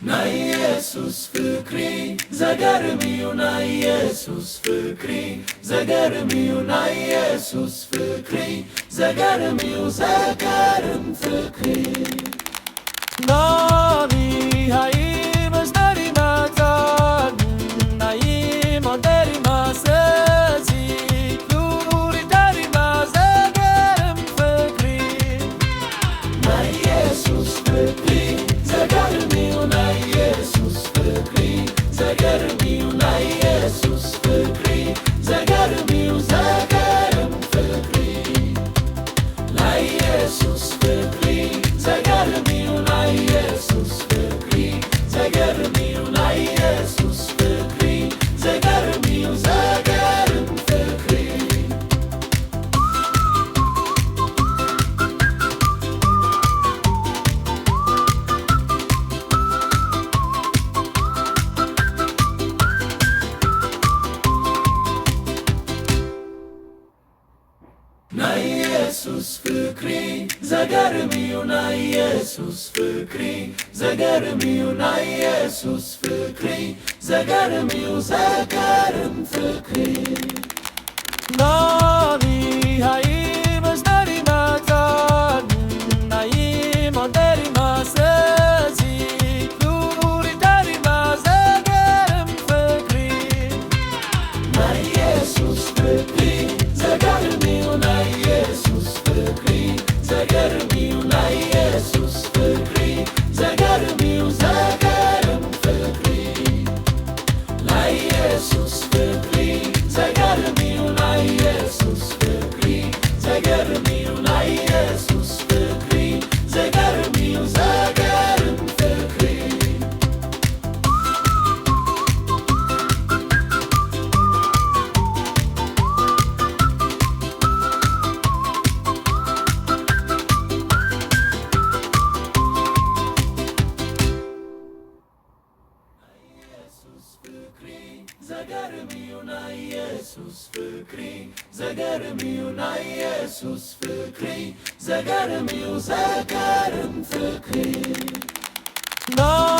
Na Jezus ፍቅሪ ዘገርሚው na Jezus ፍቅሪ ዘገርሚው na Jezus ፍቅሪ ዘገርሚው ዘገርም ፍቅሪ Nami haim esteri matan naim onderi masezi luri dari mazegerem fikri na Jezus ፍቅሪ ዘገርሚው na Jezus ፍቅሪ ዘገርሚው na Jezus ፍቅሪ ዘገርሚው ዘገርም ፍቅሪ na Jezus ፍቅሪ ዘገርሚው na Jezus ፍቅሪ ዘገርሚው na Jezus ፍቅሪ ዘገርሚው ዘገርም ፍቅሪ na Jezus ፍቅሪ ዘገርሚው na Jezus ፍቅሪ ዘገርሚው na Jezus ፍቅሪ ዘገርሚው ዘገርም ፍቅሪ Nami haim esteri matan naim onderi masezi luri dari mazegerem fikri na Jezus ፍቅሪ ዘገርሚው na Jezus ፍቅሪ ዘገርሚው na Jezus ፍቅሪ ዘገርሚው ዘገርም ፍቅሪ na Jezus ፍቅሪ ዘገርሚው na Jezus ፍቅሪ ዘገርሚው na Jezus ፍቅሪ ዘገርሚው ዘገርም ፍቅሪ ዘገርሚው na Jezus ፍቅሪ ዘገርሚው na Jezus ፍቅሪ ዘገርሚው ዘገርም ፍቅሪ Nami